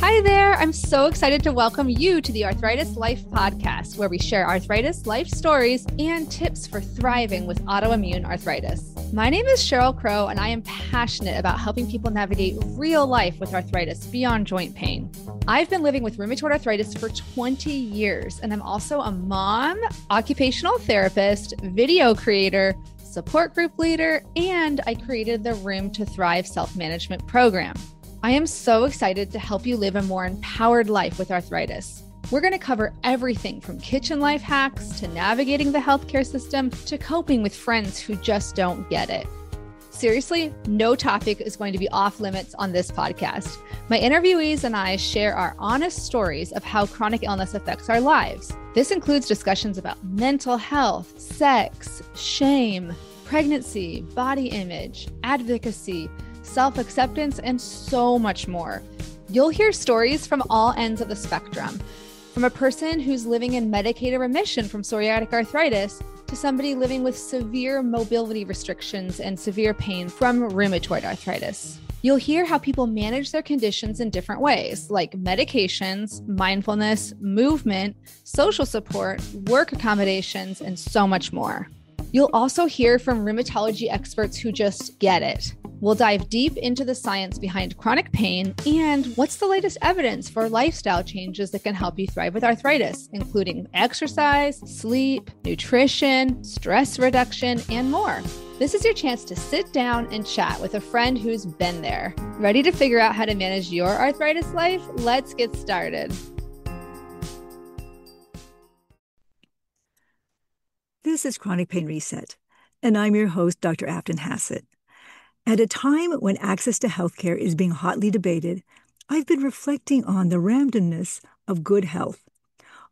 Hi there. I'm so excited to welcome you to the Arthritis Life podcast, where we share arthritis life stories and tips for thriving with autoimmune arthritis. My name is Cheryl Crow, and I am passionate about helping people navigate real life with arthritis beyond joint pain. I've been living with rheumatoid arthritis for 20 years, and I'm also a mom, occupational therapist, video creator, support group leader, and I created the Rheum to Thrive self-management program. I am so excited to help you live a more empowered life with arthritis. We're going to cover everything from kitchen life hacks to navigating the healthcare system to coping with friends who just don't get it. Seriously, no topic is going to be off limits on this podcast. My interviewees and I share our honest stories of how chronic illness affects our lives. This includes discussions about mental health, sex, shame, pregnancy, body image, advocacy, self-acceptance, and so much more. You'll hear stories from all ends of the spectrum, from a person who's living in medicated remission from psoriatic arthritis to somebody living with severe mobility restrictions and severe pain from rheumatoid arthritis. You'll hear how people manage their conditions in different ways, like medications, mindfulness, movement, social support, work accommodations, and so much more. You'll also hear from rheumatology experts who just get it. We'll dive deep into the science behind chronic pain and what's the latest evidence for lifestyle changes that can help you thrive with arthritis, including exercise, sleep, nutrition, stress reduction, and more. This is your chance to sit down and chat with a friend who's been there. Ready to figure out how to manage your arthritis life? Let's get started. This is Chronic Pain Reset, and I'm your host, Dr. Hassett. At a time when access to healthcare is being hotly debated, I've been reflecting on the randomness of good health.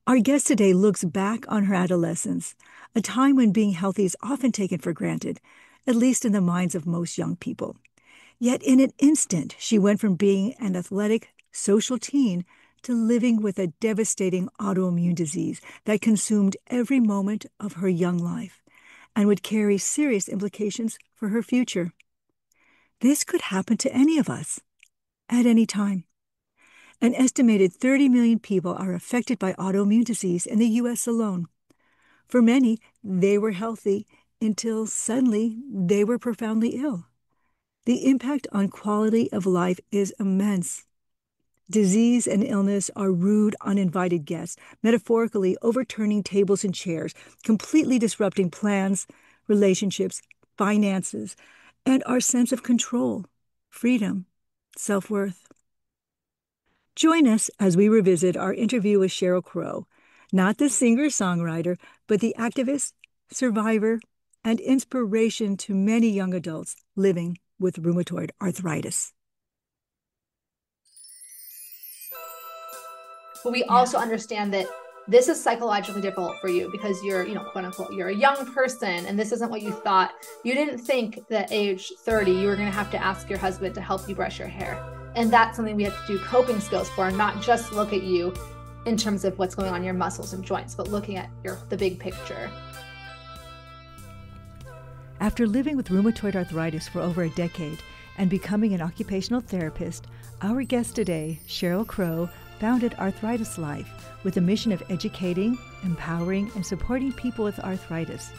Our guest today looks back on her adolescence, a time when being healthy is often taken for granted, at least in the minds of most young people. Yet in an instant, she went from being an athletic, social teen to living with a devastating autoimmune disease that consumed every moment of her young life and would carry serious implications for her future. This could happen to any of us at any time. An estimated 30 million people are affected by autoimmune disease in the U.S. alone. For many, they were healthy until suddenly they were profoundly ill. The impact on quality of life is immense. Disease and illness are rude, uninvited guests, metaphorically overturning tables and chairs, completely disrupting plans, relationships, finances, and our sense of control, freedom, self-worth. Join us as we revisit our interview with Cheryl Crow, not the singer-songwriter, but the activist, survivor, and inspiration to many young adults living with rheumatoid arthritis. But we also understand that this is psychologically difficult for you because you're, quote unquote, you're a young person and this isn't what you thought. You didn't think that age 30, you were going to have to ask your husband to help you brush your hair. And that's something we have to do coping skills for, not just look at you in terms of what's going on in your muscles and joints, but looking at the big picture. After living with rheumatoid arthritis for over a decade and becoming an occupational therapist, our guest today, Cheryl Crow, founded Arthritis Life with a mission of educating, empowering, and supporting people with arthritis.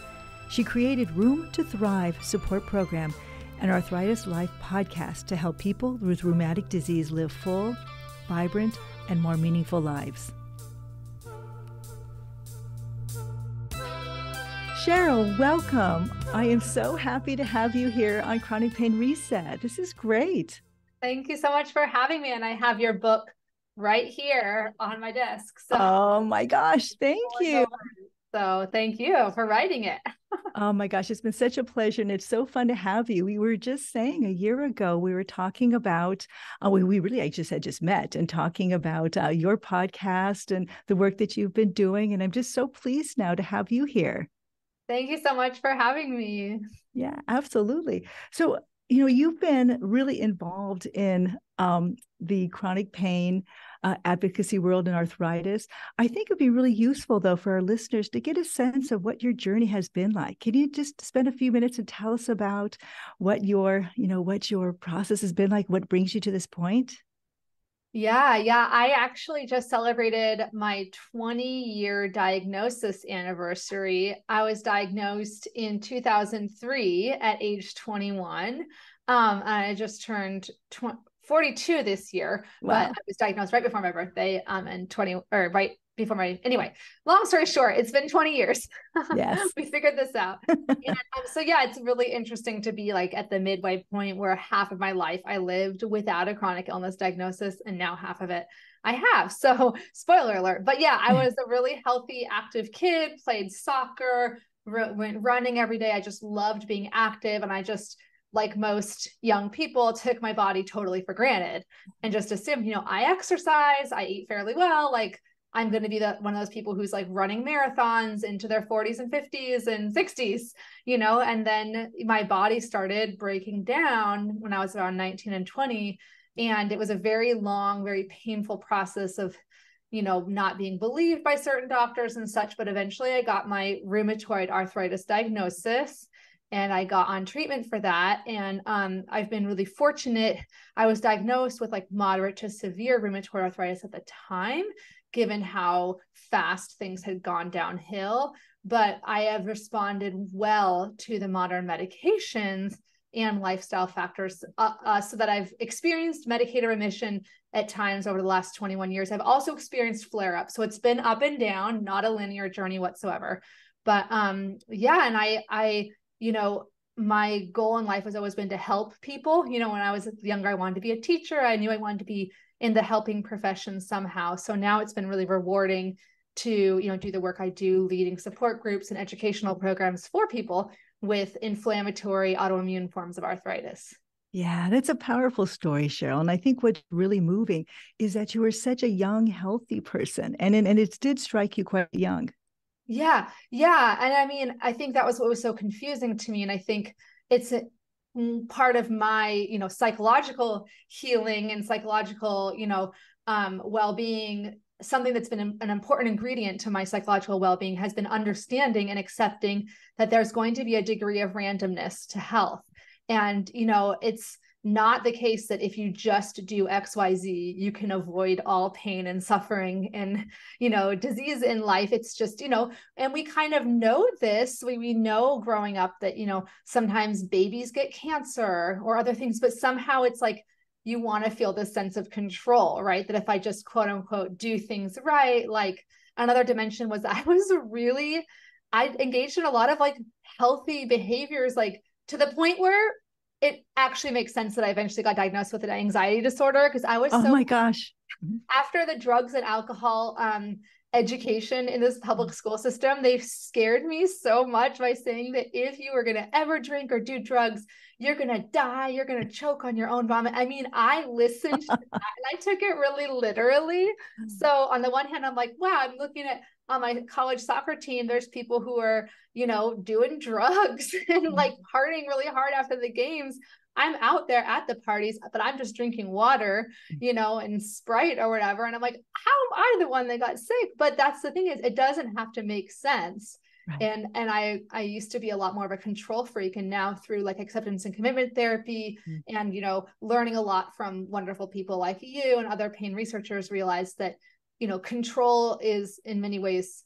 She created Rheum to Thrive support program and Arthritis Life podcast to help people with rheumatic disease live full, vibrant, and more meaningful lives. Cheryl, welcome. I am so happy to have you here on Chronic Pain Reset. This is great. Thank you so much for having me. And I have your book right here on my desk. So, oh my gosh, thank you. So thank you for writing it. Oh my gosh, it's been such a pleasure and it's so fun to have you. We were just saying a year ago, we were talking about, I just met and talking about your podcast and the work that you've been doing. And I'm just so pleased now to have you here. Thank you so much for having me. Yeah, absolutely. So, you've been really involved in the chronic pain advocacy world and arthritis. I think it'd be really useful, though, for our listeners to get a sense of what your journey has been like. Can you just spend a few minutes and tell us about what your process has been like, what brings you to this point? Yeah, yeah. I actually just celebrated my 20-year diagnosis anniversary. I was diagnosed in 2003 at age 21. And I just turned 42 this year, but Wow. I was diagnosed right before my birthday, and 20 or right before anyway, long story short, it's been 20 years. Yes. We figured this out. And so yeah, it's really interesting to be like at the midway point where half of my life I lived without a chronic illness diagnosis, and now half of it I have. So spoiler alert. But yeah, I was a really healthy, active kid, played soccer, went running every day. I just loved being active. And I just, like most young people, took my body totally for granted and just assumed, I exercise, I eat fairly well. Like I'm going to be one of those people who's like running marathons into their 40s and 50s and 60s, and then my body started breaking down when I was around 19 and 20. And it was a very long, very painful process of, not being believed by certain doctors and such. But eventually I got my rheumatoid arthritis diagnosis and I got on treatment for that. And I've been really fortunate. I was diagnosed with like moderate to severe rheumatoid arthritis at the time, given how fast things had gone downhill. But I have responded well to the modern medications and lifestyle factors so that I've experienced medicated remission at times over the last 21 years. I've also experienced flare-ups. So it's been up and down, not a linear journey whatsoever. But yeah, and I my goal in life has always been to help people. When I was younger, I wanted to be a teacher. I knew I wanted to be in the helping profession somehow. So now it's been really rewarding to, do the work I do, leading support groups and educational programs for people with inflammatory autoimmune forms of arthritis. Yeah, that's a powerful story, Cheryl. And I think what's really moving is that you were such a young, healthy person. And it did strike you quite young. Yeah. Yeah. And I mean, I think that was what was so confusing to me. And I think it's part of my, psychological healing and psychological, well-being. Something that's been an important ingredient to my psychological well-being has been understanding and accepting that there's going to be a degree of randomness to health. And, it's not the case that if you just do XYZ, you can avoid all pain and suffering and, disease in life. It's just, and we kind of know this. We know growing up that, sometimes babies get cancer or other things, but somehow it's like, you want to feel this sense of control, right? That if I just quote unquote do things right, like another dimension was I engaged in a lot of like healthy behaviors, like to the point where it actually makes sense that I eventually got diagnosed with an anxiety disorder because I was Oh so my gosh. after the drugs and alcohol education in this public school system, they scared me so much by saying that if you were going to ever drink or do drugs, you're going to die, you're going to choke on your own vomit. I mean, I listened to that and I took it really literally. So on the one hand, I'm like, wow, I'm looking at on my college soccer team, there's people who are, doing drugs and like partying really hard after the games. I'm out there at the parties, but I'm just drinking water, and Sprite or whatever. And I'm like, how am I the one that got sick? But that's the thing is it doesn't have to make sense. Right. And I used to be a lot more of a control freak. And now through like acceptance and commitment therapy and, learning a lot from wonderful people like you and other pain researchers realized that, control is in many ways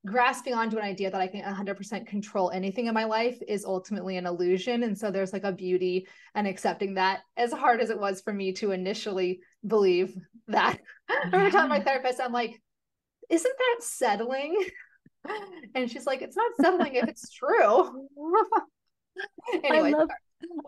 grasping onto an idea that I can 100% control anything in my life is ultimately an illusion. And so there's like a beauty and accepting that, as hard as it was for me to initially believe that. I remember telling my therapist, I'm like, isn't that settling? And she's like, it's not settling if it's true. I Anyway. love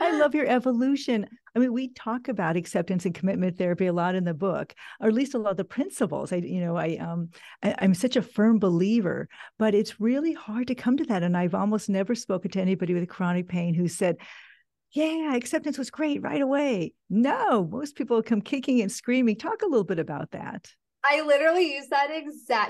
I love your evolution. I mean, we talk about acceptance and commitment therapy a lot in the book, or at least a lot of the principles. I'm such a firm believer, but it's really hard to come to that. And I've almost never spoken to anybody with chronic pain who said, yeah, acceptance was great right away. No, most people come kicking and screaming. Talk a little bit about that. I literally used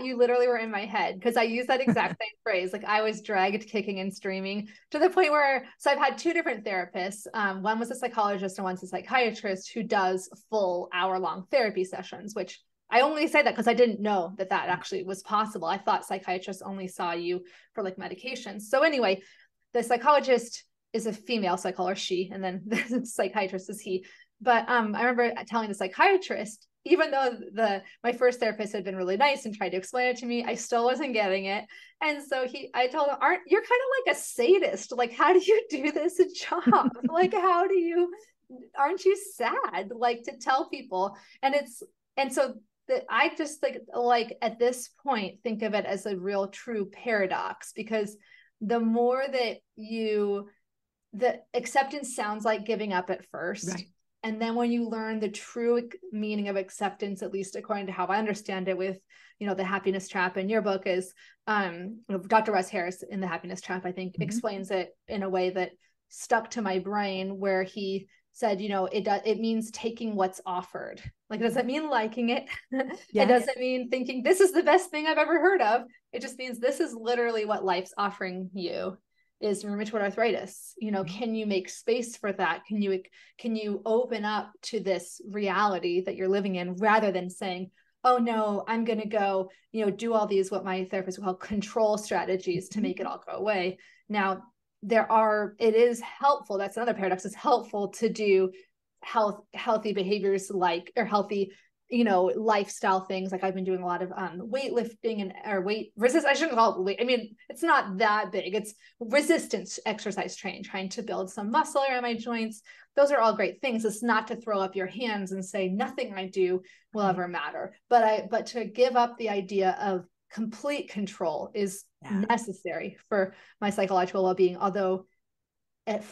you literally were in my head because I used that exact same phrase. Like I was dragged kicking and screaming to the point where, so I've had two different therapists. One was a psychologist and one's a psychiatrist who does full hour-long therapy sessions, which I only say that because I didn't know that actually was possible. I thought psychiatrists only saw you for like medications. So anyway, the psychologist is a female psychologist, she, and then the psychiatrist is he. But I remember telling the psychiatrist, even though my first therapist had been really nice and tried to explain it to me, I still wasn't getting it. And so I told him, you're kind of like a sadist. Like, how do you do this job? Like, aren't you sad? Like, to tell people. And so I just like at this point, think of it as a real true paradox, because the more that the acceptance sounds like giving up at first. Right. And then when you learn the true meaning of acceptance, at least according to how I understand it with, the happiness trap in your book is, Dr. Russ Harris in the happiness trap, I think explains it in a way that stuck to my brain, where he said, it means taking what's offered. Like, it doesn't mean liking it. It doesn't mean thinking this is the best thing I've ever heard of. It just means this is literally what life's offering you, is rheumatoid arthritis. Can you make space for that? Can you open up to this reality that you're living in, rather than saying, oh no, I'm going to go, do all these, what my therapist would call control strategies to make it all go away. Now, it is helpful. That's another paradox. It's helpful to do healthy behaviors, or healthy, lifestyle things. Like, I've been doing a lot of weightlifting or weight resist. I shouldn't call it weight. I mean, it's not that big. It's resistance exercise training, trying to build some muscle around my joints. Those are all great things. It's not to throw up your hands and say nothing I do will ever matter. But to give up the idea of complete control is necessary for my psychological well-being. Although to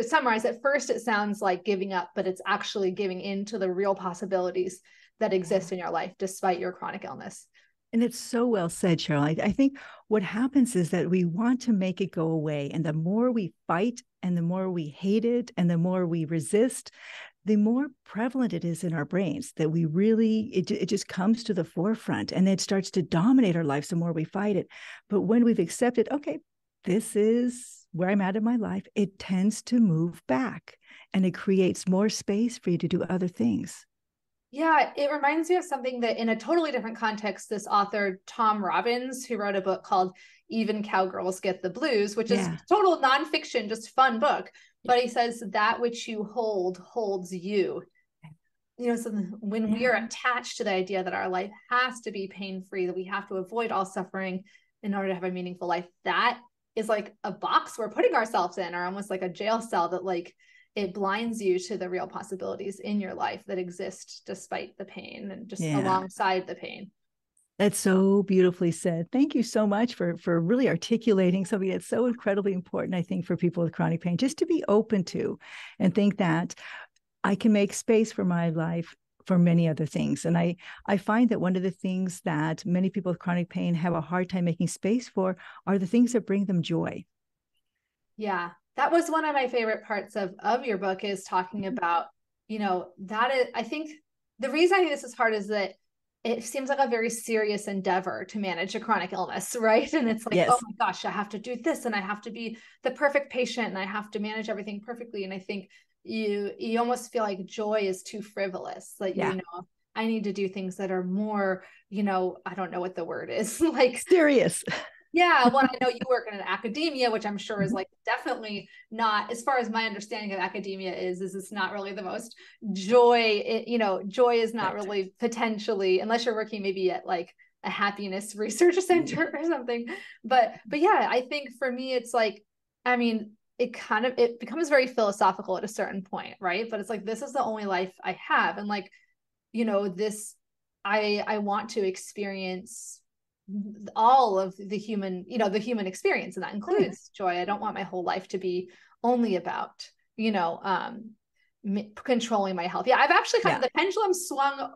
summarize, at first it sounds like giving up, but it's actually giving in to the real possibilities that exist in your life despite your chronic illness. And it's so well said, Cheryl. I think what happens is that we want to make it go away. And the more we fight and the more we hate it and the more we resist, the more prevalent it is in our brains that we really, it just comes to the forefront, and it starts to dominate our lives the more we fight it. But when we've accepted, okay, this is where I'm at in my life, it tends to move back, and it creates more space for you to do other things. Yeah, it reminds me of something that, in a totally different context, this author, Tom Robbins, who wrote a book called Even Cowgirls Get the Blues, which is total nonfiction, just fun book. But he says, that which you hold holds you. So when we are attached to the idea that our life has to be pain-free, that we have to avoid all suffering in order to have a meaningful life, that is like a box we're putting ourselves in, or almost like a jail cell that, like, it blinds you to the real possibilities in your life that exist despite the pain and just alongside the pain. That's so beautifully said. Thank you so much for really articulating something that's so incredibly important, I think, for people with chronic pain, just to be open to and think that I can make space for my life for many other things. And I find that one of the things that many people with chronic pain have a hard time making space for are the things that bring them joy. Yeah, that was one of my favorite parts of your book, is talking about, that is, I think the reason I think this is hard is that it seems like a very serious endeavor to manage a chronic illness, right? And it's like, oh my gosh, I have to do this, and I have to be the perfect patient, and I have to manage everything perfectly. And I think you almost feel like joy is too frivolous. Like, I need to do things that are more, I don't know what the word is, like serious. Yeah. Well, I know you work in academia, which I'm sure is like definitely not, as far as my understanding of academia is it's not really the most joy. Joy is not really potentially, unless you're working maybe at like a happiness research center or something. But yeah, I think for me, it's like, I mean, it becomes very philosophical at a certain point, right? But it's like, this is the only life I have. And like, I want to experience all of the human experience. And that includes joy. I don't want my whole life to be only about, controlling my health. Yeah. I've actually the pendulum swung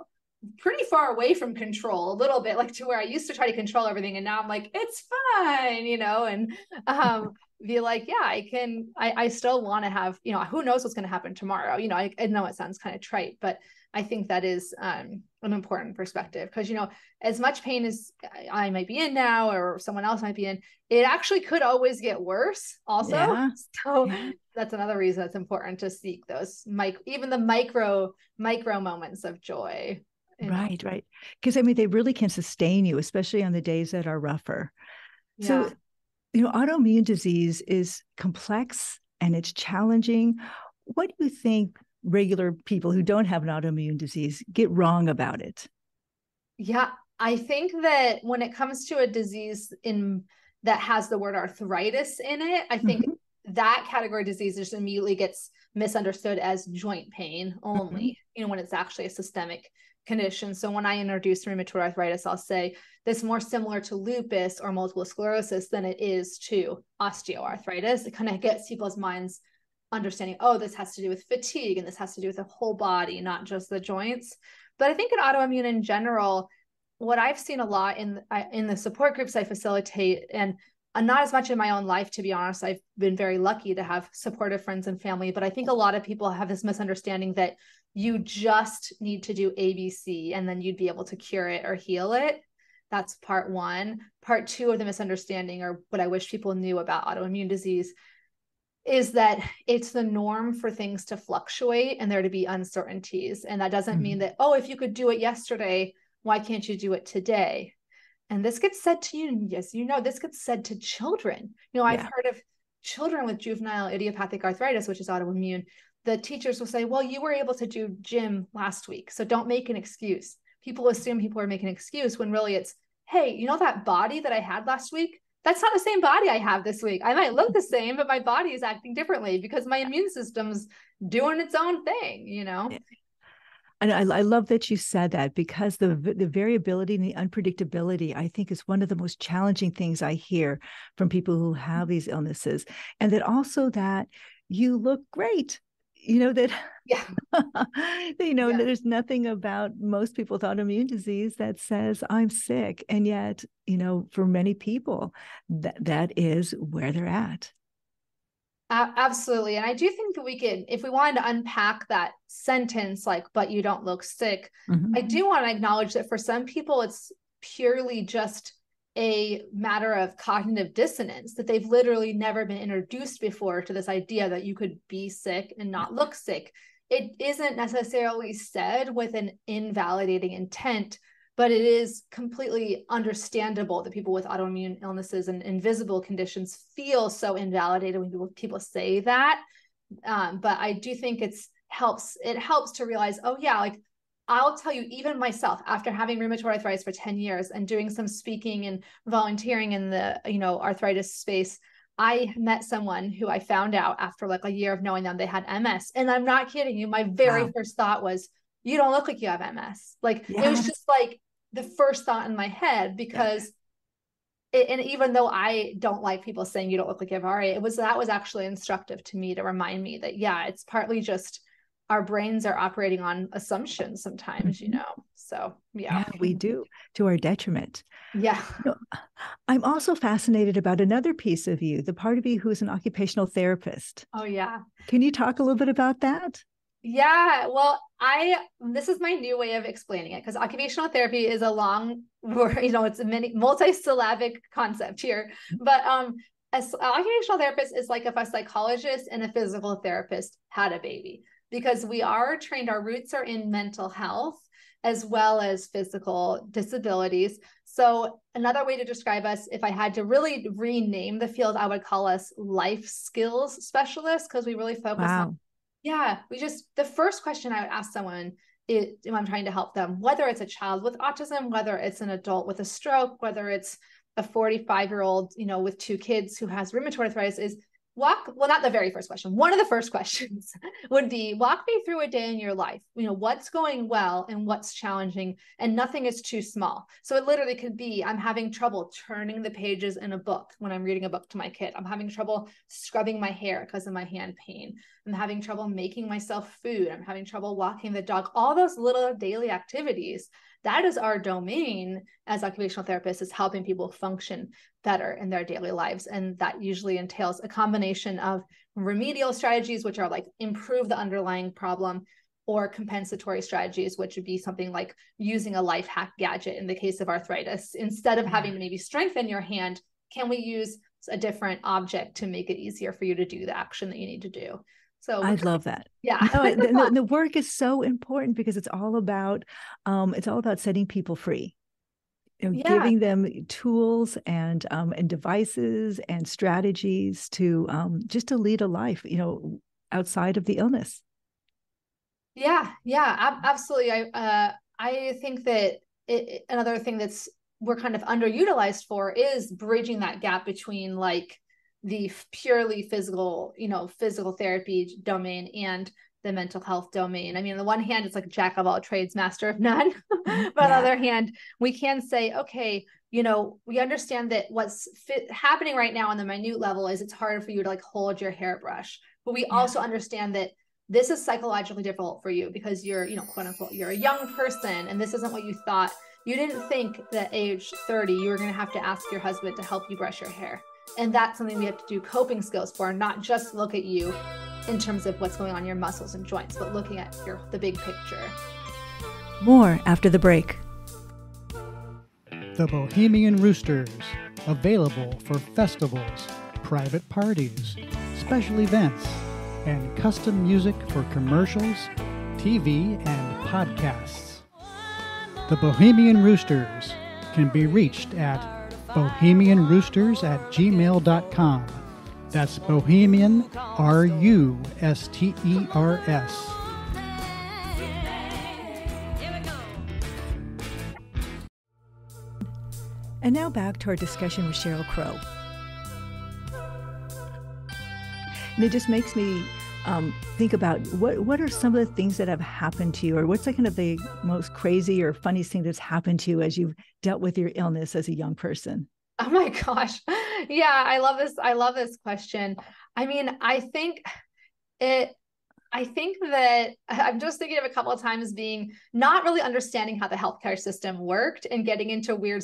pretty far away from control a little bit, like to where I used to try to control everything. And now I'm like, it's fine, and be like, I still want to have, who knows what's going to happen tomorrow. I know it sounds kind of trite, but I think that is an important perspective, because, as much pain as I might be in now, or someone else might be in, it actually could always get worse also. Yeah. So that's another reason it's important to seek those even the micro moments of joy. Right. Because they really can sustain you, especially on the days that are rougher. Yeah. So, autoimmune disease is complex and it's challenging. What do you think regular people who don't have an autoimmune disease get wrong about it? Yeah, I think that when it comes to a disease that has the word arthritis in it, I think Mm-hmm. that category of disease just immediately gets misunderstood as joint pain Mm-hmm. only, when it's actually a systemic condition. So when I introduce rheumatoid arthritis, I'll say this more similar to lupus or multiple sclerosis than it is to osteoarthritis. It kind of gets people's minds understanding, oh, this has to do with fatigue and this has to do with the whole body, not just the joints. But I think in autoimmune in general, what I've seen a lot in the support groups I facilitate, and not as much in my own life, to be honest. I've been very lucky to have supportive friends and family, but I think a lot of people have this misunderstanding that you just need to do ABC and then you'd be able to cure it or heal it. That's part one. Part two of the misunderstanding, or what I wish people knew about autoimmune disease, is that it's the norm for things to fluctuate and there to be uncertainties. And that doesn't mean that, oh, if you could do it yesterday, why can't you do it today? And this gets said to you, yes, this gets said to children. I've heard of children with juvenile idiopathic arthritis, which is autoimmune. The teachers will say, well, you were able to do gym last week, so don't make an excuse. People assume people are making an excuse when really it's, hey, that body that I had last week, that's not the same body I have this week. I might look the same, but my body is acting differently because my immune system's doing its own thing. Yeah. And I love that you said that, because the variability and the unpredictability, I think, is one of the most challenging things I hear from people who have these illnesses. And that also that you look great, that, Yeah. there's nothing about most people with autoimmune disease that says I'm sick. And yet, for many people, that is where they're at. Absolutely. And I do think that if we wanted to unpack that sentence, like, but you don't look sick, Mm-hmm. I do want to acknowledge that for some people, it's purely just a matter of cognitive dissonance, that they've literally never been introduced before to this idea that you could be sick and not look sick. It isn't necessarily said with an invalidating intent, but it is completely understandable that people with autoimmune illnesses and invisible conditions feel so invalidated when people say that. But I do think it helps to realize, oh yeah, like I'll tell you, even myself, after having rheumatoid arthritis for 10 years and doing some speaking and volunteering in the, arthritis space, I met someone who I found out after like a year of knowing them, they had MS. And I'm not kidding you. My very first thought was, you don't look like you have MS. Like, it was just like the first thought in my head, because and even though I don't like people saying you don't look like you have RA, that was actually instructive to me to remind me that, it's partly just our brains are operating on assumptions sometimes, so Yeah, we do, to our detriment. Yeah. I'm also fascinated about another piece of you, the part of you who's an occupational therapist. Oh, yeah. Can you talk a little bit about that? Yeah, well, this is my new way of explaining it, because occupational therapy is a long word, it's a multi-syllabic concept here. But as occupational therapist is like if a psychologist and a physical therapist had a baby, because we are trained, our roots are in mental health as well as physical disabilities. So another way to describe us, if I had to really rename the field, I would call us life skills specialists, because we really focus on the first question I would ask someone is, when I'm trying to help them, whether it's a child with autism, whether it's an adult with a stroke, whether it's a 45-year-old, with 2 kids who has rheumatoid arthritis, is not the very first question. One of the first questions would be, walk me through a day in your life. What's going well and what's challenging, and nothing is too small. So it literally could be, I'm having trouble turning the pages in a book when I'm reading a book to my kid. I'm having trouble scrubbing my hair because of my hand pain. I'm having trouble making myself food. I'm having trouble walking the dog. All those little daily activities, that is our domain as occupational therapists, is helping people function better in their daily lives. And that usually entails a combination of remedial strategies, which are like improve the underlying problem, or compensatory strategies, which would be something like using a life hack gadget in the case of arthritis. Instead of having to maybe strengthen your hand, can we use a different object to make it easier for you to do the action that you need to do? So I love that. Yeah. No, the work is so important, because it's all about setting people free. Giving them tools and devices and strategies to just to lead a life, outside of the illness. Yeah, yeah, absolutely. I think that another thing we're kind of underutilized for is bridging that gap between like the purely physical, physical therapy domain and the mental health domain. I mean, on the one hand, it's like jack of all trades, master of none. Mhm. But on the Yeah. other hand, we can say, okay, we understand that what's happening right now on the minute level is it's harder for you to like hold your hairbrush. But we Yeah. also understand that this is psychologically difficult for you because you're, quote unquote, you're a young person and this isn't what you thought. You didn't think that age 30, you were going to have to ask your husband to help you brush your hair. And that's something we have to do coping skills for, not just look at you in terms of what's going on in your muscles and joints, but looking at the big picture. More after the break. The Bohemian Roosters, available for festivals, private parties, special events, and custom music for commercials, TV, and podcasts. The Bohemian Roosters can be reached at bohemianroosters@gmail.com. That's Bohemian, Rusters. And now back to our discussion with Cheryl Crow. And it just makes me think about what are some of the things that have happened to you, or what's like kind of the most crazy or funniest thing that's happened to you as you've dealt with your illness as a young person? Oh my gosh. Yeah, I love this. I love this question. I mean, I think that I'm just thinking of a couple of times being not really understanding how the healthcare system worked and getting into weird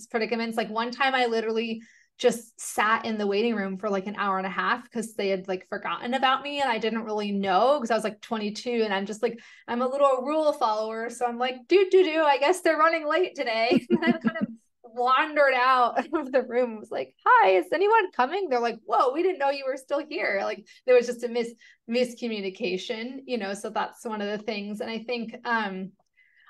predicaments. Like one time I literally just sat in the waiting room for like an hour and a half because they had like forgotten about me and I didn't really know because I was like 22 and I'm just like, I'm a little rule follower. So I'm like, I guess they're running late today. And I kind of wandered out of the room, was like, hi, is anyone coming? They're like, whoa, we didn't know you were still here. Like there was just a miscommunication, so that's one of the things. And I think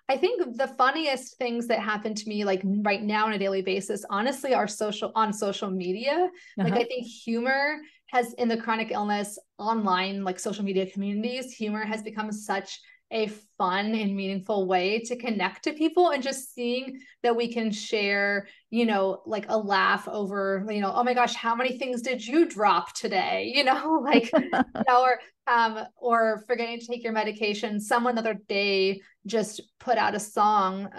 the funniest things that happen to me like right now on a daily basis, honestly, are on social media. Like Uh-huh. I think humor has in the chronic illness online, like social media communities, humor has become such a fun and meaningful way to connect to people, and just seeing that we can share, like a laugh over, oh my gosh, how many things did you drop today? Like, or forgetting to take your medication. Someone the other day just put out a song,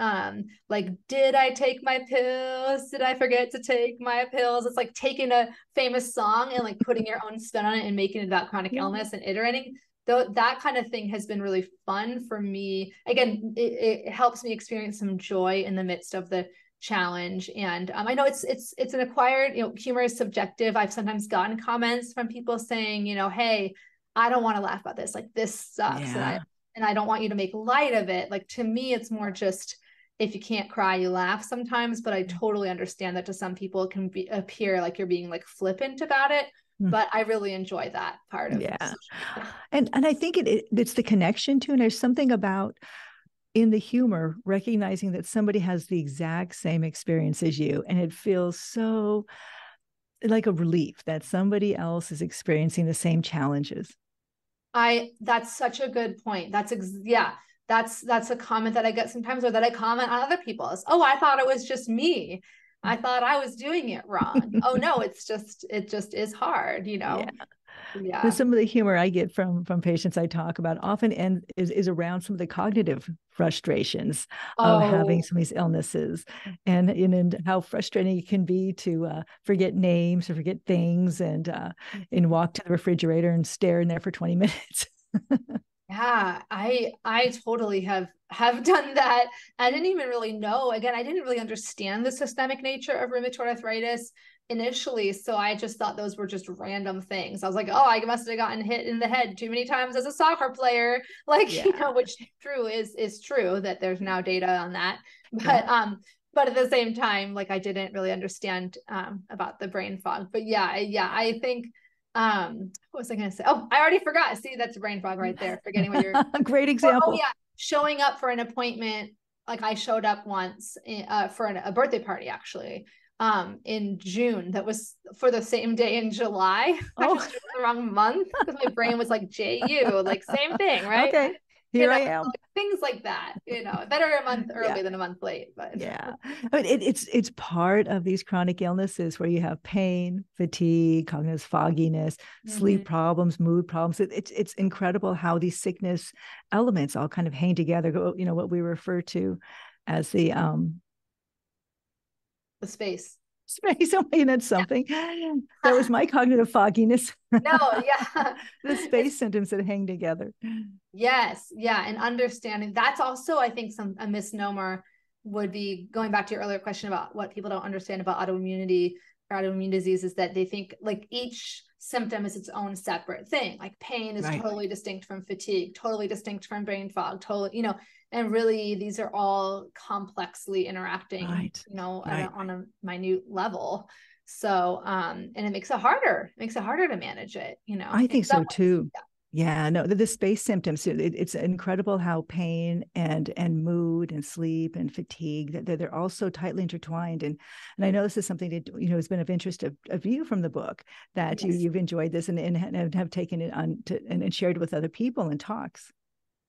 like, did I take my pills? Did I forget to take my pills? It's like taking a famous song and like putting your own spin on it and making it about chronic illness and iterating. Though that kind of thing has been really fun for me. Again, it helps me experience some joy in the midst of the challenge. And I know it's an acquired, humor is subjective. I've sometimes gotten comments from people saying, hey, I don't want to laugh about this. Like this sucks. Yeah. And I don't want you to make light of it. Like to me, it's more just if you can't cry, you laugh sometimes. But I totally understand that to some people it can appear like you're being like flippant about it. But I really enjoy that part of Yeah. social media. And I think it's the connection to, and there's something about in the humor, recognizing that somebody has the exact same experience as you. And it feels so like a relief that somebody else is experiencing the same challenges. That's such a good point. That's a comment that I get sometimes, or that I comment on other people's. Oh, I thought it was just me. I thought I was doing it wrong. Oh no, it just is hard, Yeah. Yeah. Some of the humor I get from patients I talk about often is around some of the cognitive frustrations of having some of these illnesses, and how frustrating it can be to forget names or forget things, and walk to the refrigerator and stare in there for 20 minutes. Yeah, I totally have done that. I didn't even really know. Again, I didn't really understand the systemic nature of rheumatoid arthritis initially, so I just thought those were just random things. I was like, oh, I must have gotten hit in the head too many times as a soccer player, like which true is true that there's now data on that. But at the same time, like I didn't really understand about the brain fog. But I think what was I going to say? Oh, I already forgot. See, that's a brain fog right there. Forgetting what you're. Great example. Oh yeah, showing up for an appointment. Like I showed up once for a birthday party actually in June. That was for the same day in July. I just chose the wrong month because my brain was like JU, like same thing, right? Okay. Here I am. Things like that, better a month early than a month late. But yeah, I mean, it's part of these chronic illnesses where you have pain, fatigue, cognitive fogginess, sleep problems, mood problems. It's incredible how these sickness elements all kind of hang together. What we refer to as the space. I mean, that's something. That was my cognitive fogginess. The space symptoms that hang together. Yes. Yeah. And understanding that's also, I think, a misnomer would be going back to your earlier question about what people don't understand about autoimmunity or autoimmune disease is that they think like each symptom is its own separate thing. Like pain is totally distinct from fatigue, totally distinct from brain fog, totally, and really these are all complexly interacting, on a minute level. So, and it makes it harder. It makes it harder to manage it, I think so too. Yeah, no, the space symptoms, it's incredible how pain and mood and sleep and fatigue, that they're all so tightly intertwined. And I know this is something that, has been of interest of you from the book, that you've enjoyed this and have taken it on and shared with other people in talks.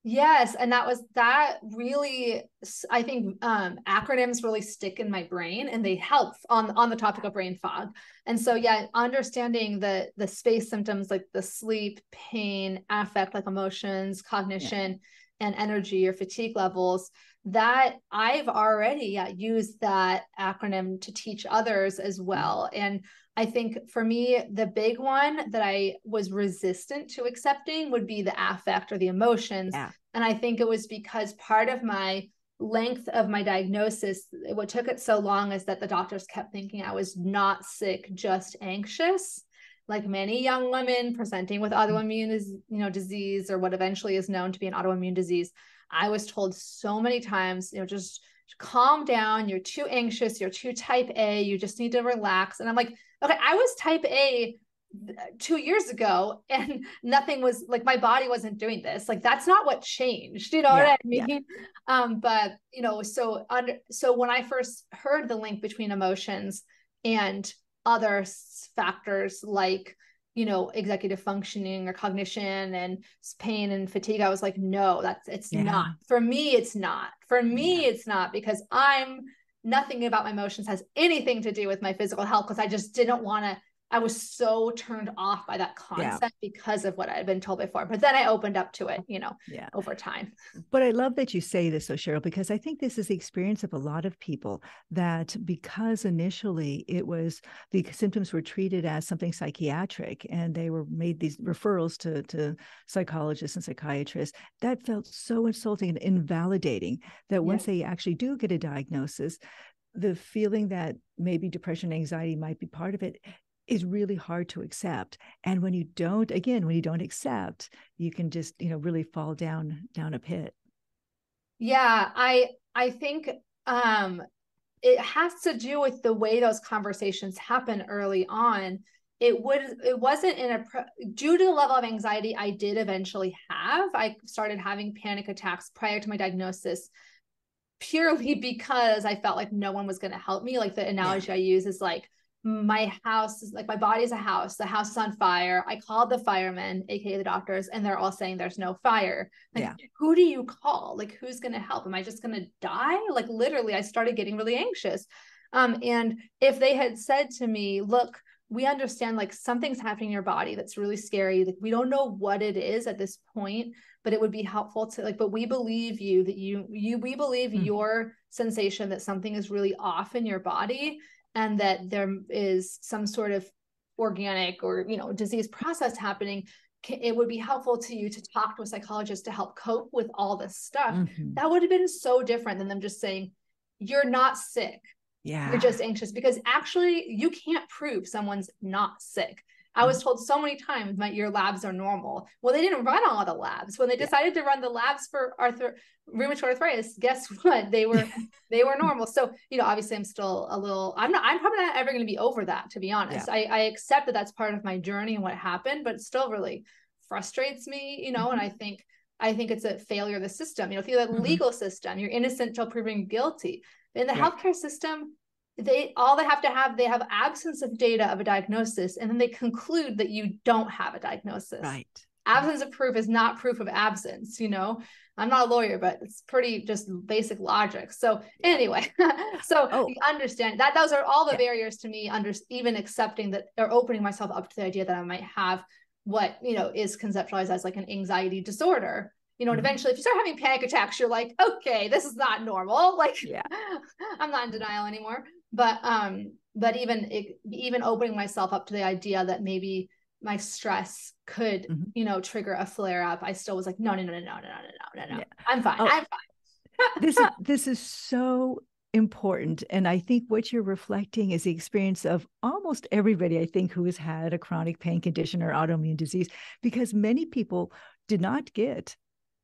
Yes. And that really, I think acronyms really stick in my brain and they help on the topic of brain fog. And so, understanding the space symptoms like the sleep, pain, affect, like emotions, cognition, and energy or fatigue levels, that I've already used that acronym to teach others as well. And I think for me, the big one that I was resistant to accepting would be the affect or the emotions. Yeah. And I think it was because part of my length of my diagnosis, what took it so long is that the doctors kept thinking I was not sick, just anxious. Like many young women presenting with autoimmune, disease, or what eventually is known to be an autoimmune disease, I was told so many times, just calm down. You're too anxious. You're too type A. You just need to relax. And I'm like, okay, I was type A 2 years ago and nothing was like, my body wasn't doing this. Like, that's not what changed. You know what I mean? But, so when I first heard the link between emotions and other factors like, executive functioning or cognition and pain and fatigue, I was like, no, it's not for me. It's not for me. It's not, because nothing about my emotions has anything to do with my physical health. Cause I just didn't want to, I was so turned off by that concept because of what I had been told before. But then I opened up to it, over time. But I love that you say this, Cheryl, because I think this is the experience of a lot of people, that because initially the symptoms were treated as something psychiatric and they were made these referrals to psychologists and psychiatrists, that felt so insulting and invalidating that once they actually do get a diagnosis, the feeling that maybe depression and anxiety might be part of it is really hard to accept. And when you don't accept, you can just, really fall down a pit. Yeah, I think it has to do with the way those conversations happen early on. It wasn't due to the level of anxiety I did eventually have. I started having panic attacks prior to my diagnosis purely because I felt like no one was going to help me. Like the analogy I use is like, my house is like, my body is a house. The house is on fire. I called the firemen, AKA the doctors, and they're all saying there's no fire. Like, who do you call? Like, who's going to help? Am I just going to die? Like, literally, I started getting really anxious. And if they had said to me, look, we understand like something's happening in your body that's really scary. Like, we don't know what it is at this point, but it would be helpful to like, but we believe you that we believe your sensation that something is really off in your body, and that there is some sort of organic or, disease process happening. It would be helpful to you to talk to a psychologist to help cope with all this stuff. That would have been so different than them just saying, you're not sick. You're just anxious, because actually you can't prove someone's not sick. I was told so many times your labs are normal. Well, they didn't run all the labs. When they decided to run the labs for rheumatoid arthritis, guess what? They were normal. So, obviously I'm still I'm probably not ever going to be over that, to be honest. I accept that that's part of my journey and what happened, but it still really frustrates me, and I think it's a failure of the system. If you're the legal system, you're innocent till proven guilty. In the healthcare system, they have absence of data of a diagnosis, and then they conclude that you don't have a diagnosis. Right. absence of proof is not proof of absence, you know. I'm not a lawyer, but it's pretty just basic logic. So anyway, so you understand that those are all the barriers to me even accepting that, or opening myself up to the idea that I might have what, you know, is conceptualized as like an anxiety disorder. You know, and eventually if you start having panic attacks, you're like, okay, this is not normal. Like, I'm not in denial anymore. But even opening myself up to the idea that maybe my stress could, you know, trigger a flare up, I still was like, no. Yeah. I'm fine. I'm fine. This is so important. And I think what you're reflecting is the experience of almost everybody, I think, who has had a chronic pain condition or autoimmune disease, because many people did not get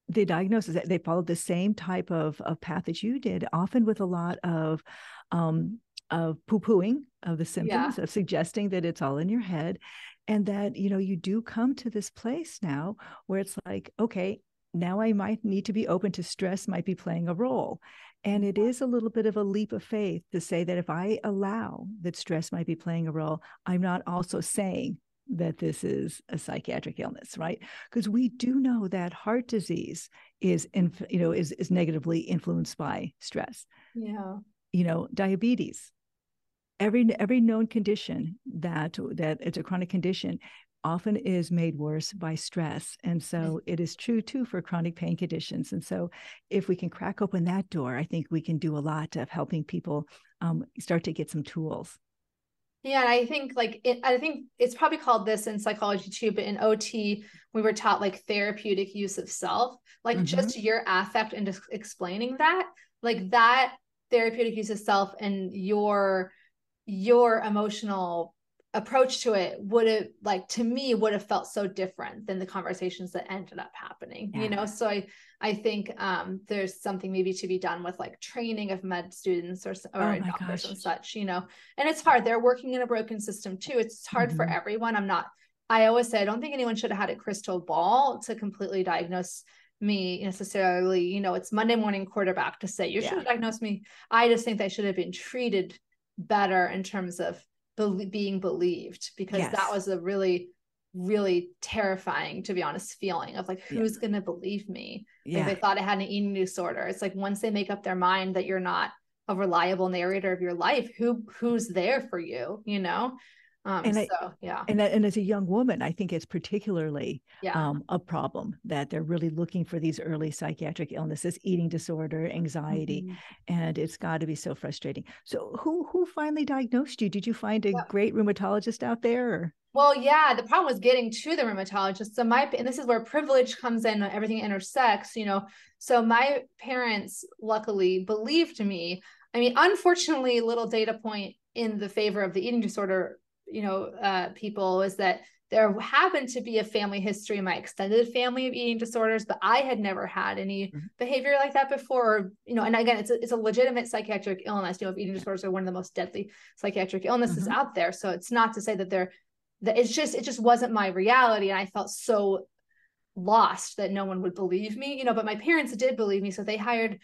the diagnosis. They followed the same type of path that you did, often with a lot of poo-pooing of the symptoms, of suggesting that it's all in your head. And that, you know, you do come to this place now where it's like, okay, now I might need to be open to stress might be playing a role. And it is a little bit of a leap of faith to say that if I allow that stress might be playing a role, I'm not also saying that this is a psychiatric illness, right? Because we do know that heart disease is negatively influenced by stress. Yeah. You know, diabetes, every known condition that it's a chronic condition often is made worse by stress. And so it is true too for chronic pain conditions. And so if we can crack open that door, I think we can do a lot of helping people start to get some tools. Yeah, and I think I think it's probably called this in psychology too, but in OT, we were taught like therapeutic use of self, like just your affect and just explaining that, like that therapeutic use of self and your emotional approach to it would have, like, to me, would have felt so different than the conversations that ended up happening, you know? So I think there's something maybe to be done with like training of med students or doctors and such, you know, and it's hard. They're working in a broken system too. It's hard for everyone. I always say, I don't think anyone should have had a crystal ball to completely diagnose me necessarily. You know, it's Monday morning quarterback to say, you should have diagnosed me. I just think they should have been treated better in terms of being believed, because that was a really, really terrifying, to be honest, feeling of like, who's going to believe me? Like they thought I had an eating disorder. It's like, once they make up their mind that you're not a reliable narrator of your life, who's there for you, you know? And as a young woman, I think it's particularly a problem that they're really looking for these early psychiatric illnesses, eating disorder, anxiety, and it's got to be so frustrating. So who finally diagnosed you? Did you find a great rheumatologist out there? Or? Well, yeah, the problem was getting to the rheumatologist. So and this is where privilege comes in, everything intersects, you know. So my parents luckily believed me. I mean, unfortunately, little data point in the favor of the eating disorder, you know, people, is that there happened to be a family history in my extended family of eating disorders, but I had never had any behavior like that before, or, you know, and again, it's a legitimate psychiatric illness. You know, eating disorders are one of the most deadly psychiatric illnesses out there. So it's not to say that it just wasn't my reality. And I felt so lost that no one would believe me, you know, but my parents did believe me. So they hired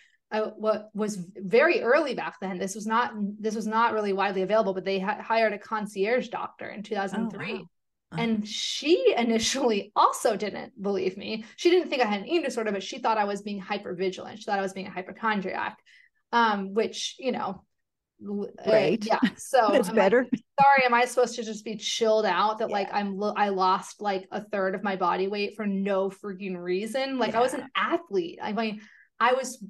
what was very early back then. This was not really widely available, but they hired a concierge doctor in 2003. Oh, wow. And she initially also didn't believe me. She didn't think I had an eating disorder, but she thought I was being hypervigilant. She thought I was being a hypochondriac, which, you know, right. So that's better. Like, sorry, am I supposed to just be chilled out that like I lost like a third of my body weight for no freaking reason? Like I was an athlete. I mean, I was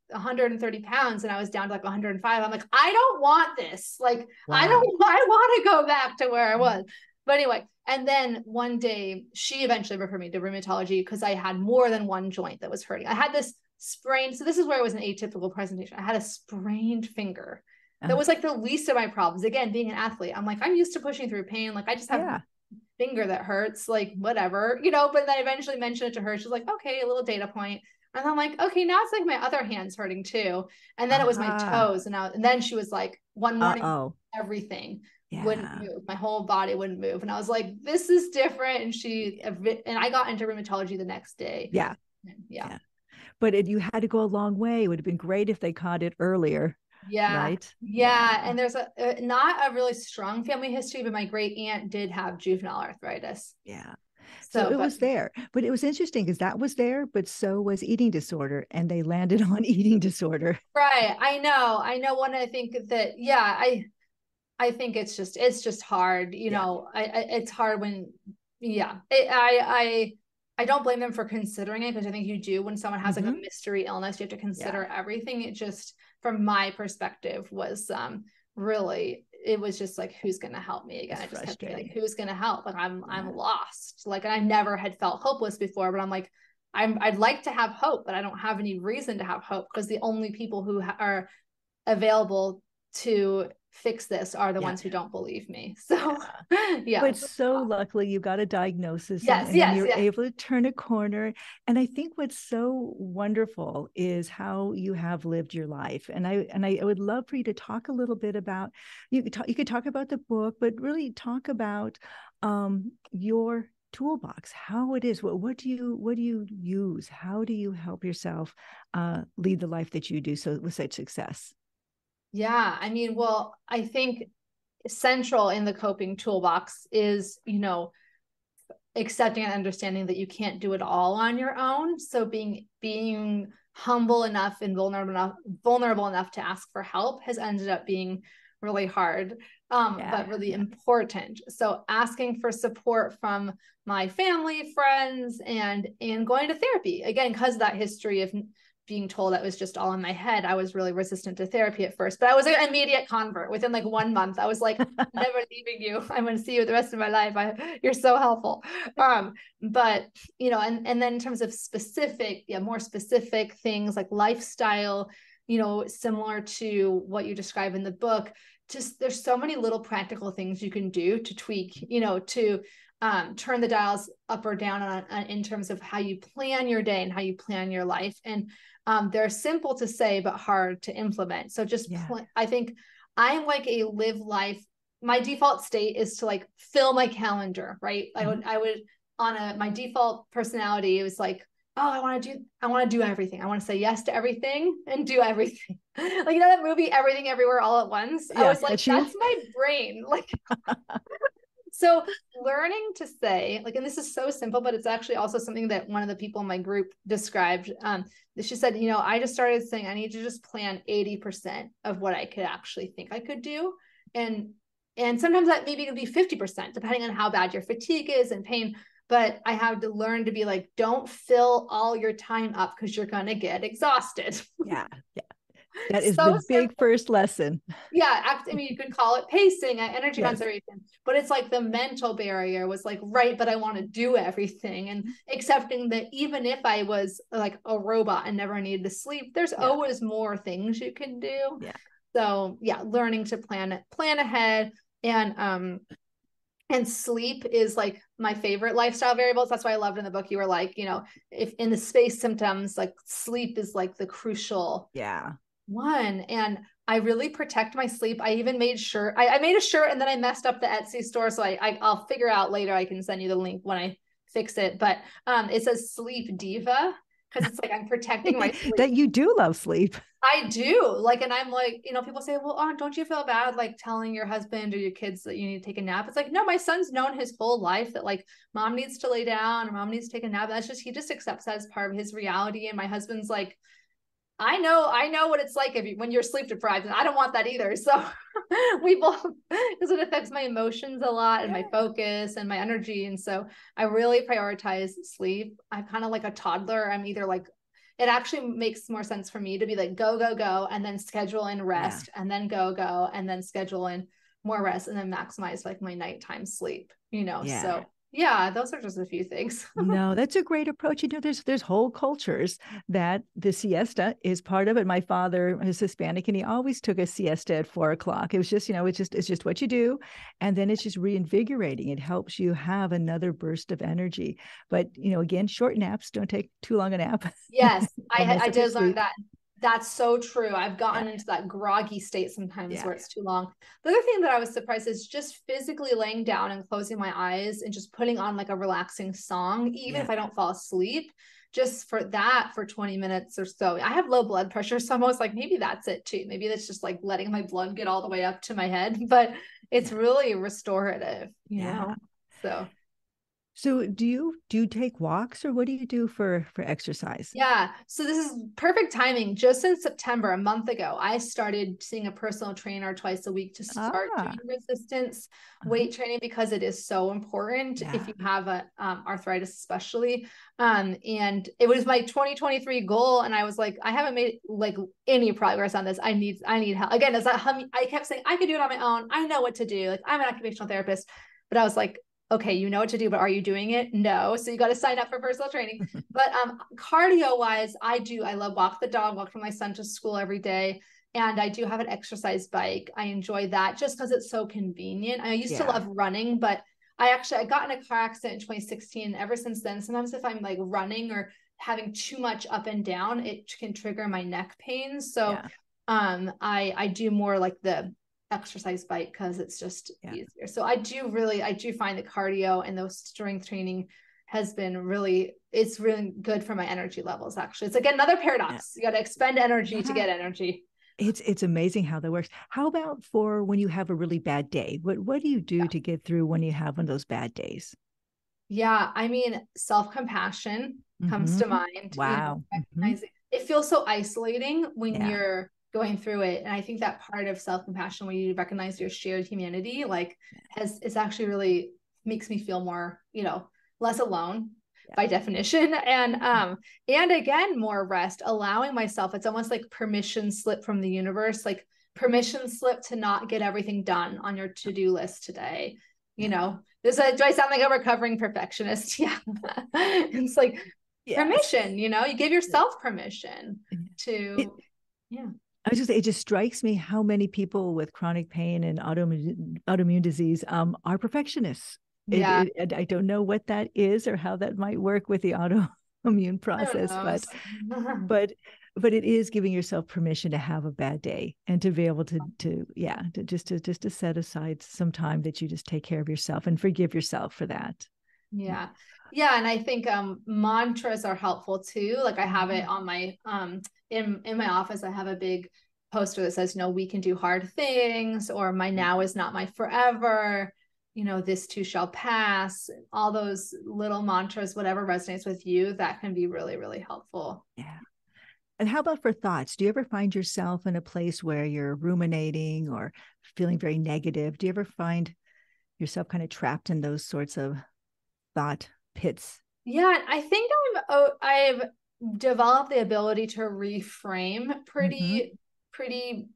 130 pounds and I was down to like 105. I'm like, I don't want this. Like, I want to go back to where I was. But anyway, and then one day she eventually referred me to rheumatology because I had more than one joint that was hurting. I had this sprained. So this is where it was an atypical presentation. I had a sprained finger. That was like the least of my problems. Again, being an athlete, I'm like, I'm used to pushing through pain. Like I just have a finger that hurts, like whatever, you know, but then I eventually mentioned it to her. She's like, okay, a little data point. And I'm like, okay, now it's like my other hand's hurting too. And then it was my toes. And then she was like, one morning, everything wouldn't move. My whole body wouldn't move. And I was like, this is different. And I got into rheumatology the next day. Yeah. But you had to go a long way. It would have been great if they caught it earlier. Right. And there's not a really strong family history, but my great aunt did have juvenile arthritis. So So, it was there, but it was interesting because that was there, but so was eating disorder, and they landed on eating disorder. right. I know when I think that, I think it's just hard, Yeah. it's hard when, I don't blame them for considering it, because I think you do when someone has like a mystery illness, you have to consider everything. It just, from my perspective, was really, it was just like, who's going to help me again? It's I just kept being like, frustrating. who's going to help? Like I'm lost. Like, and I never had felt hopeless before, but I'm like, I'd like to have hope, but I don't have any reason to have hope, because the only people who are available to fix this are the ones who don't believe me. So But so luckily you got a diagnosis, and then you're able to turn a corner. And I think what's so wonderful is how you have lived your life. And I would love for you to talk a little bit about, you could talk about the book, but really talk about your toolbox, how it is, what do you use, how do you help yourself lead the life that you do so with such success? Yeah, I mean, well, I think central in the coping toolbox is, accepting and understanding that you can't do it all on your own. So being humble enough and vulnerable enough to ask for help has ended up being really hard, but really important. So asking for support from my family, friends, and going to therapy again, because of that history of being told that was just all in my head. I was really resistant to therapy at first, but I was an immediate convert within like 1 month. I was like, never leaving you. I'm going to see you the rest of my life. You're so helpful. But and then in terms of more specific things like lifestyle, similar to what you describe in the book, just there's so many little practical things you can do to tweak, to turn the dials up or down on in terms of how you plan your day and how you plan your life. And they're simple to say, but hard to implement. So I think I'm like a live life. My default state is to like fill my calendar, right? I would my default personality, it was like, oh, I want to do everything. I want to say yes to everything and do everything. Like, that movie, Everything Everywhere All at Once. I was like, that's my brain. Like, so learning to say, like, and this is so simple, but it's actually also something that one of the people in my group described. She said, I just started saying, I need to just plan 80% of what I could actually think I could do. And sometimes that maybe it'll be 50%, depending on how bad your fatigue is and pain. But I have to learn to be like, don't fill all your time up, because you're going to get exhausted. Yeah. That is the big first lesson. Yeah. I mean, you could call it pacing, energy conservation, but it's like the mental barrier was like, right, but I want to do everything, and accepting that even if I was like a robot and never needed to sleep, there's always more things you can do. Yeah. So learning to plan ahead, and sleep is like my favorite lifestyle variables. That's why I loved in the book, you were like, if in the space symptoms, like sleep is like the crucial one. And I really protect my sleep. I even made sure I made a shirt, and then I messed up the Etsy store. So I'll figure out later. I can send you the link when I fix it. But it says Sleep Diva, because it's like I'm protecting my sleep. That you do love sleep. I do. Like, and I'm like, people say, well, don't you feel bad like telling your husband or your kids that you need to take a nap? It's like, no, my son's known his whole life that like mom needs to lay down or mom needs to take a nap. He just accepts that as part of his reality. And my husband's like, I know what it's like when you're sleep deprived, and I don't want that either. So we both, because it affects my emotions a lot and my focus and my energy. And so I really prioritize sleep. I'm kind of like a toddler. I'm either like, it actually makes more sense for me to be like, go, and then schedule in rest, and then go, and then schedule in more rest, and then maximize like my nighttime sleep, So those are just a few things. No, that's a great approach. There's whole cultures that the siesta is part of it. My father is Hispanic, and he always took a siesta at 4:00. It was just, it's just what you do. And then it's just reinvigorating. It helps you have another burst of energy. But, again, short naps, don't take too long a nap. Yes, I did learn that. That's so true. I've gotten into that groggy state sometimes where it's too long. The other thing that I was surprised is just physically laying down and closing my eyes and just putting on like a relaxing song, even if I don't fall asleep, just for 20 minutes or so. I have low blood pressure, so I'm almost like, maybe that's it too. Maybe that's just like letting my blood get all the way up to my head, but it's really restorative, you know? So So do you take walks, or what do you do for exercise? Yeah. So this is perfect timing. Just in September, a month ago, I started seeing a personal trainer twice a week to start Ah, doing resistance uh-huh. weight training, because it is so important if Yeah. you have a arthritis, especially. And it was my 2023 goal, and I was like, I haven't made like any progress on this. I need help. Again, as I kept saying I could do it on my own. I know what to do. Like, I'm an occupational therapist, but I was like, okay, you know what to do, but are you doing it? No. So you got to sign up for personal training. But cardio wise, I love walk the dog, walk my son to school every day. And I do have an exercise bike. I enjoy that just because it's so convenient. I used to Yeah. love running, but I got in a car accident in 2016. Ever since then, sometimes if I'm like running or having too much up and down, it can trigger my neck pain. So Yeah. I do more like the exercise bike because it's just Yeah. easier. So I do find that cardio and those strength training has been it's really good for my energy levels. Actually, it's again another Yeah. paradox. You got to expend energy to Yeah. get energy. It's amazing how that works. How about for when you have a really bad day? What do you do to get through when you have one of those bad days? Yeah, I mean, self-compassion comes to Mm-hmm. mind, Wow. Mm-hmm. recognizing it feels so isolating when Yeah. you're going through it. And I think that part of self-compassion, when you recognize your shared humanity, like is actually really makes me feel more, less alone Yeah. by definition. And again, more rest, allowing myself, it's almost like permission slip from the universe, like permission slip to not get everything done on your to-do list today. Yeah. Do I sound like a recovering perfectionist? Yeah. It's like Yes. permission, you give yourself permission It, to, yeah. I was just it just strikes me how many people with chronic pain and autoimmune disease are perfectionists. Yeah. I don't know what that is or how that might work with the autoimmune Who process, knows? but but it is giving yourself permission to have a bad day and to be able to set aside some time that you just take care of yourself and forgive yourself for that. Yeah. Yeah. And I think mantras are helpful too. Like I have it on my in my office, I have a big poster that says, we can do hard things, or my now is not my forever, this too shall pass. All those little mantras, whatever resonates with you, that can be really, really helpful. Yeah. And how about for thoughts? Do you ever find yourself in a place where you're ruminating or feeling very negative? Do you ever find yourself kind of trapped in those sorts of thought pits? Yeah, I think I've developed the ability to reframe Mm-hmm. pretty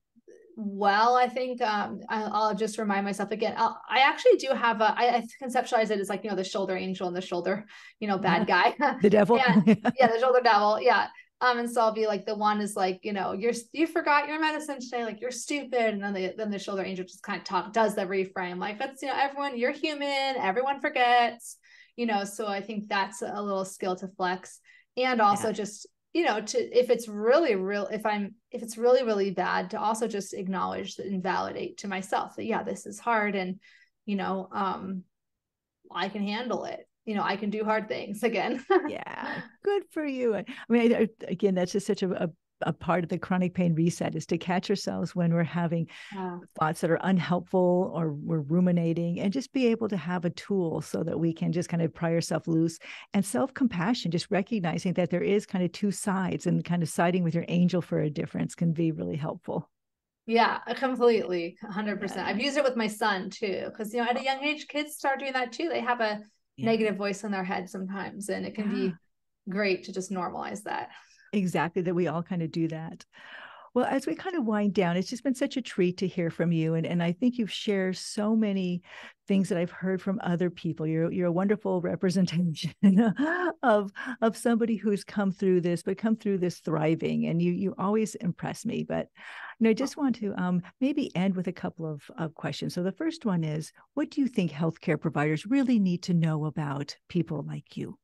well. I think I'll just remind myself again. I actually do have I conceptualize it as like the shoulder angel and the shoulder bad guy. The devil. And yeah, the shoulder devil. Yeah. And so I'll be like, the one is like, you forgot your medicine today, like you're stupid. And then the shoulder angel just kind of does the reframe, like, that's everyone, you're human, everyone forgets. So I think that's a little skill to flex. And Yeah. also just, if it's really really bad, to also just acknowledge and validate to myself that, yeah, this is hard. And, I can handle it. I can do hard things again. Yeah, good for you. I mean, again, that's just such a part of the chronic pain reset is to catch ourselves when we're having thoughts that are unhelpful or we're ruminating, and just be able to have a tool so that we can just kind of pry ourselves loose. And self-compassion, just recognizing that there is kind of two sides, and kind of siding with your angel for a difference can be really helpful. Yeah, completely, 100%. Yeah. I've used it with my son too, because at a young age, kids start doing that too. They have a negative voice in their head sometimes, and it can be great to just normalize that. Exactly, that we all kind of do that. Well, as we kind of wind down, it's just been such a treat to hear from you. And I think you've shared so many things that I've heard from other people. You're a wonderful representation of somebody who's come through this, but come through this thriving. And you always impress me. But I just want to maybe end with a couple of questions. So the first one is, what do you think healthcare providers really need to know about people like you?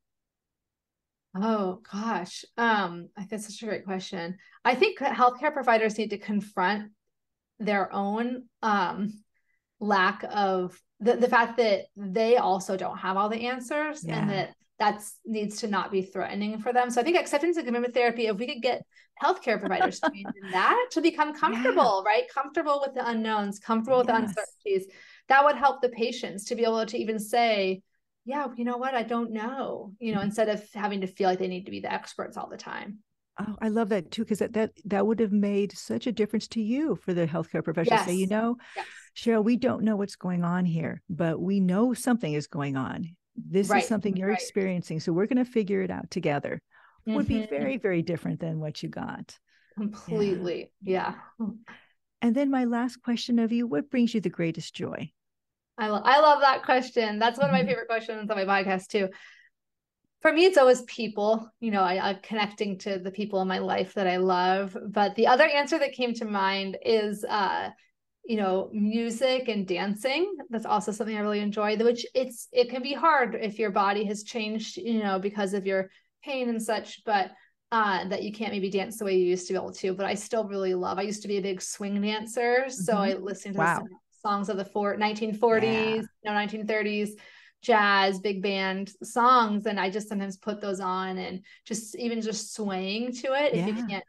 Oh gosh. That's such a great question. I think healthcare providers need to confront their own lack of the fact that they also don't have all the answers, and that needs to not be threatening for them. So I think acceptance and commitment therapy, if we could get healthcare providers trained in that, to become comfortable, right? Comfortable with the unknowns, comfortable with the uncertainties, that would help the patients to be able to even say, yeah, you know what? I don't know, instead of having to feel like they need to be the experts all the time. Oh, I love that too, because that would have made such a difference to you for the healthcare professional. Say, Yes. Yes. Cheryl, we don't know what's going on here, but we know something is going on. This is Right. something you're Right. experiencing, so we're going to figure it out together. Would be Mm-hmm. very, very different than what you got. Completely. Yeah. And then my last question of you, what brings you the greatest joy? I love that question. That's one of my favorite questions on my podcast too. For me, it's always people, I connecting to the people in my life that I love. But the other answer that came to mind is, music and dancing. That's also something I really enjoy, which it can be hard if your body has changed, because of your pain and such, but that you can't maybe dance the way you used to be able to. But I still really love, I used to be a big swing dancer. So I listened to the songs of the 1940s, 1930s, jazz, big band songs. And I just sometimes put those on and just swaying to it. If you can't,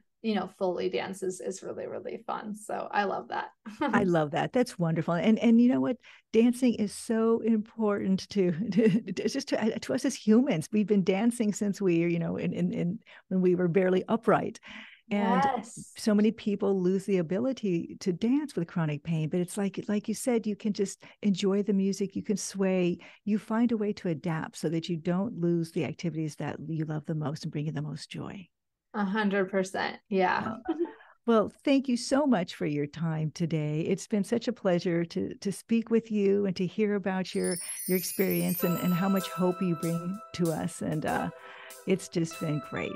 fully dance is really, really fun. So I love that. I love that. That's wonderful. And you know what? Dancing is so important to us as humans. We've been dancing since we, in when we were barely upright. And Yes. so many people lose the ability to dance with chronic pain, but it's like you said, you can just enjoy the music, you can sway, you find a way to adapt so that you don't lose the activities that you love the most and bring you the most joy. 100%. Yeah. Well, thank you so much for your time today. It's been such a pleasure to speak with you and to hear about your experience and how much hope you bring to us. And it's just been great.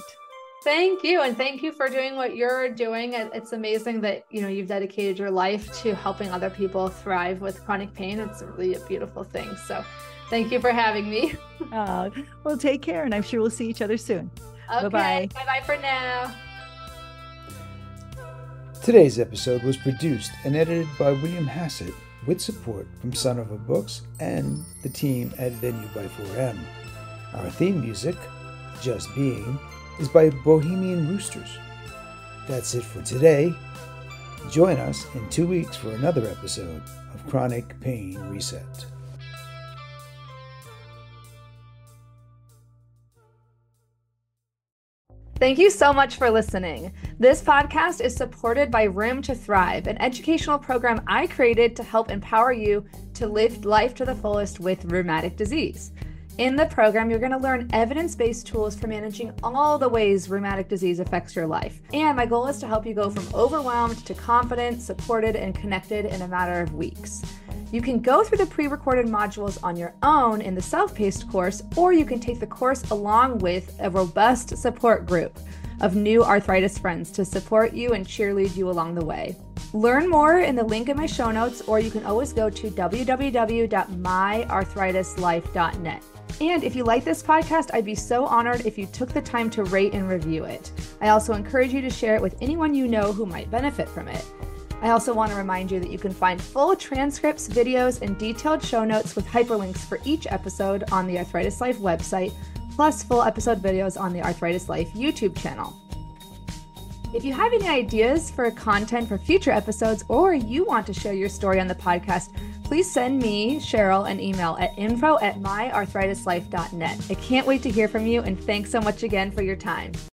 Thank you. And thank you for doing what you're doing. It's amazing that, you've dedicated your life to helping other people thrive with chronic pain. It's really a beautiful thing. So thank you for having me. Well, take care. And I'm sure we'll see each other soon. Okay. Bye-bye. Bye-bye for now. Today's episode was produced and edited by William Hassett with support from Son of a Books and the team at Venue by 4M. Our theme music, Just Being, is by Bohemian Roosters. That's it for today. Join us in 2 weeks for another episode of Chronic Pain Reset. Thank you so much for listening. This podcast is supported by Rheum to Thrive, an educational program I created to help empower you to live life to the fullest with rheumatic disease. In the program, you're going to learn evidence-based tools for managing all the ways rheumatic disease affects your life. And my goal is to help you go from overwhelmed to confident, supported, and connected in a matter of weeks. You can go through the pre-recorded modules on your own in the self-paced course, or you can take the course along with a robust support group of new arthritis friends to support you and cheerlead you along the way. Learn more in the link in my show notes, or you can always go to www.myarthritislife.net. And if you like this podcast, I'd be so honored if you took the time to rate and review it. I also encourage you to share it with anyone you know who might benefit from it. I also want to remind you that you can find full transcripts, videos, and detailed show notes with hyperlinks for each episode on the Arthritis Life website, plus full episode videos on the Arthritis Life YouTube channel. If you have any ideas for content for future episodes, or you want to share your story on the podcast, please send me, Cheryl, an email at info@myarthritislife.net. I can't wait to hear from you, and thanks so much again for your time.